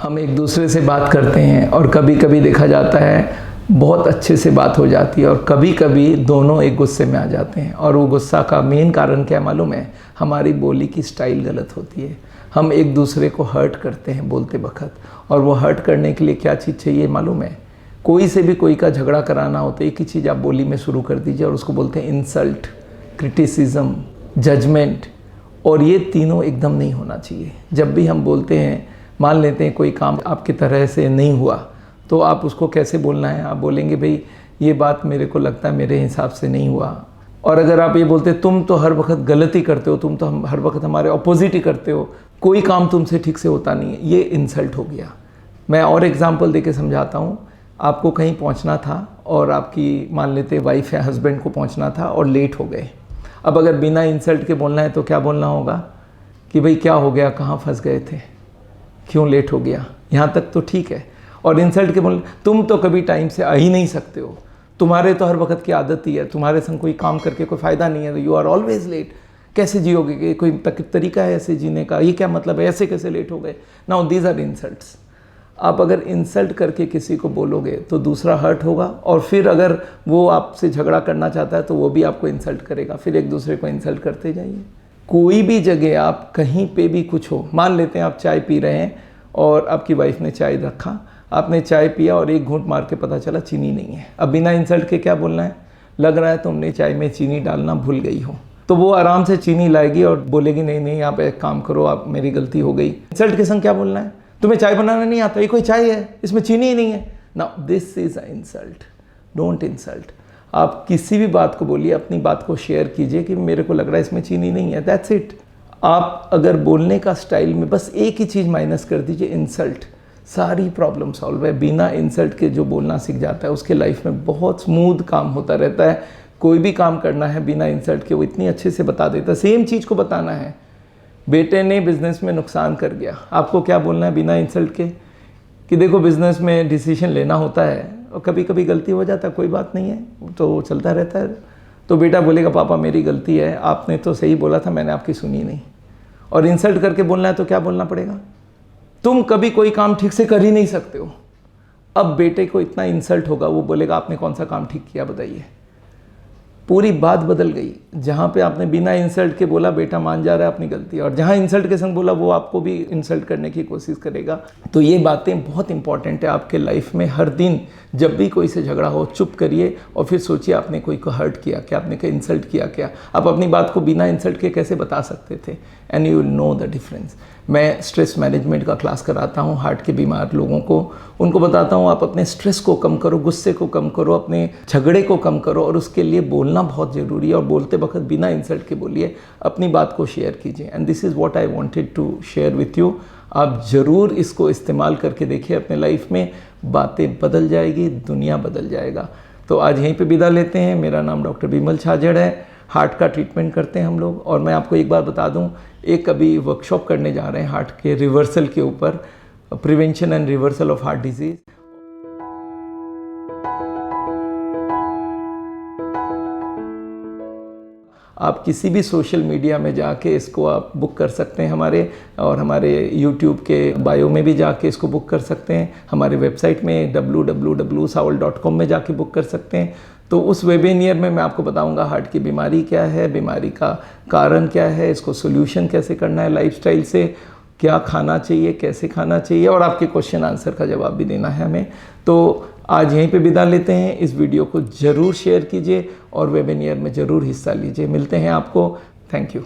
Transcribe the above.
हम एक दूसरे से बात करते हैं और कभी कभी देखा जाता है बहुत अच्छे से बात हो जाती है और कभी कभी दोनों एक गुस्से में आ जाते हैं। और वो गुस्सा का मेन कारण क्या मालूम है? हमारी बोली की स्टाइल गलत होती है। हम एक दूसरे को हर्ट करते हैं बोलते वक्त, और वो हर्ट करने के लिए क्या चीज़ चाहिए मालूम है? कोई से भी कोई का झगड़ा कराना होता है, एक ही चीज़ आप बोली में शुरू कर दीजिए और उसको बोलते हैं इंसल्ट, क्रिटिसिज्म, जजमेंट। और ये तीनों एकदम नहीं होना चाहिए। जब भी हम बोलते हैं, मान लेते हैं कोई काम आपकी तरह से नहीं हुआ, तो आप उसको कैसे बोलना है? आप बोलेंगे भाई ये बात मेरे को लगता है मेरे हिसाब से नहीं हुआ। और अगर आप ये बोलते तुम तो हर वक्त गलती करते हो, तुम तो हर वक्त हमारे अपोजिट ही करते हो, कोई काम तुमसे ठीक से होता नहीं है, ये इंसल्ट हो गया। मैं और एग्जांपल देके समझाता हूँ। आपको कहीं पहुँचना था और आपकी मान लेते वाइफ या हस्बैंड को पहुँचना था और लेट हो गए। अब अगर बिना इंसल्ट के बोलना है तो क्या बोलना होगा कि भाई क्या हो गया, कहाँ फंस गए थे, क्यों लेट हो गया, यहाँ तक तो ठीक है। और इंसल्ट के बोल तुम तो कभी टाइम से आ ही नहीं सकते हो, तुम्हारे तो हर वक्त की आदत ही है, तुम्हारे संग कोई काम करके कोई फ़ायदा नहीं है, यू आर ऑलवेज लेट, कैसे जियोगे? कि कोई तरीका है ऐसे जीने का? ये क्या मतलब है, ऐसे कैसे लेट हो गए? Now these are insults. आप अगर इंसल्ट करके किसी को बोलोगे तो दूसरा हर्ट होगा, और फिर अगर वो आपसे झगड़ा करना चाहता है तो वो भी आपको इंसल्ट करेगा, फिर एक दूसरे को इंसल्ट करते जाइए। कोई भी जगह आप कहीं पे भी कुछ हो, मान लेते हैं आप चाय पी रहे हैं और आपकी वाइफ ने चाय रखा, आपने चाय पिया और एक घूंट मार के पता चला चीनी नहीं है। अब बिना इंसल्ट के क्या बोलना है? लग रहा है तुमने चाय में चीनी डालना भूल गई हो। तो वो आराम से चीनी लाएगी और बोलेगी नहीं नहीं आप एक काम करो, आप मेरी गलती हो गई। इंसल्ट के संग क्या बोलना है? तुम्हें चाय बनाना नहीं आता, ये कोई चाय है, इसमें चीनी ही नहीं है। Now this is a insult, don't insult. आप किसी भी बात को बोलिए, अपनी बात को शेयर कीजिए कि मेरे को लग रहा है इसमें चीनी नहीं है, दैट्स इट। आप अगर बोलने का स्टाइल में बस एक ही चीज़ माइनस कर दीजिए, इंसल्ट, सारी प्रॉब्लम सॉल्व है। बिना इंसल्ट के जो बोलना सीख जाता है उसके लाइफ में बहुत स्मूथ काम होता रहता है। कोई भी काम करना है बिना इंसल्ट के वो इतनी अच्छे से बता देता है। सेम चीज़ को बताना है, बेटे ने बिज़नेस में नुकसान कर गया, आपको क्या बोलना है बिना इंसल्ट के? कि देखो बिज़नेस में डिसीजन लेना होता है और कभी कभी गलती हो जाता है, कोई बात नहीं है, तो चलता रहता है। तो बेटा बोलेगा पापा मेरी गलती है, आपने तो सही बोला था, मैंने आपकी सुनी नहीं। और इंसल्ट करके बोलना है तो क्या बोलना पड़ेगा? तुम कभी कोई काम ठीक से कर ही नहीं सकते हो। अब बेटे को इतना इंसल्ट होगा, वो बोलेगा आपने कौन सा काम ठीक किया बताइए। पूरी बात बदल गई। जहाँ पे आपने बिना इंसल्ट के बोला बेटा मान जा रहा है अपनी गलती, और जहाँ इंसल्ट के संग बोला वो आपको भी इंसल्ट करने की कोशिश करेगा। तो ये बातें बहुत इंपॉर्टेंट है आपके लाइफ में। हर दिन जब भी कोई से झगड़ा हो, चुप करिए और फिर सोचिए आपने कोई को हर्ट किया क्या, आपने कोई इंसल्ट किया क्या। आप अपनी बात को बिना इंसल्ट के कैसे बता सकते थे? And you will know the difference. मैं स्ट्रेस मैनेजमेंट का क्लास कराता हूँ हार्ट के बीमार लोगों को। उनको बताता हूँ आप अपने स्ट्रेस को कम करो, गुस्से को कम करो, अपने झगड़े को कम करो, और उसके लिए बोलना बहुत ज़रूरी है। और बोलते वक्त बिना इंसल्ट के बोलिए, अपनी बात को शेयर कीजिए। And this is what I wanted to share with you. आप ज़रूर इसको इस्तेमाल करके देखिए अपने लाइफ में, बातें बदल जाएगी, दुनिया बदल जाएगा। तो आज यहीं पे विदा लेते हैं। मेरा नाम डॉक्टर बिमल छाजड़ है। हार्ट का ट्रीटमेंट करते हैं हम लोग। और मैं आपको एक बार बता दूं, एक अभी वर्कशॉप करने जा रहे हैं हार्ट के रिवर्सल के ऊपर, prevention and reversal of heart disease. आप किसी भी सोशल मीडिया में जाके इसको आप बुक कर सकते हैं हमारे, और हमारे यूट्यूब के बायो में भी जाके इसको बुक कर सकते हैं। हमारे वेबसाइट में www.sawal.com में जाके बुक कर सकते हैं। तो उस वेबिनियर में मैं आपको बताऊंगा हार्ट की बीमारी क्या है, बीमारी का कारण क्या है, इसको सोल्यूशन कैसे करना है, लाइफस्टाइल से क्या खाना चाहिए, कैसे खाना चाहिए, और आपके क्वेश्चन आंसर का जवाब भी देना है हमें। तो आज यहीं पे विदा लेते हैं। इस वीडियो को ज़रूर शेयर कीजिए और वेबिनियर में ज़रूर हिस्सा लीजिए। मिलते हैं आपको। Thank you.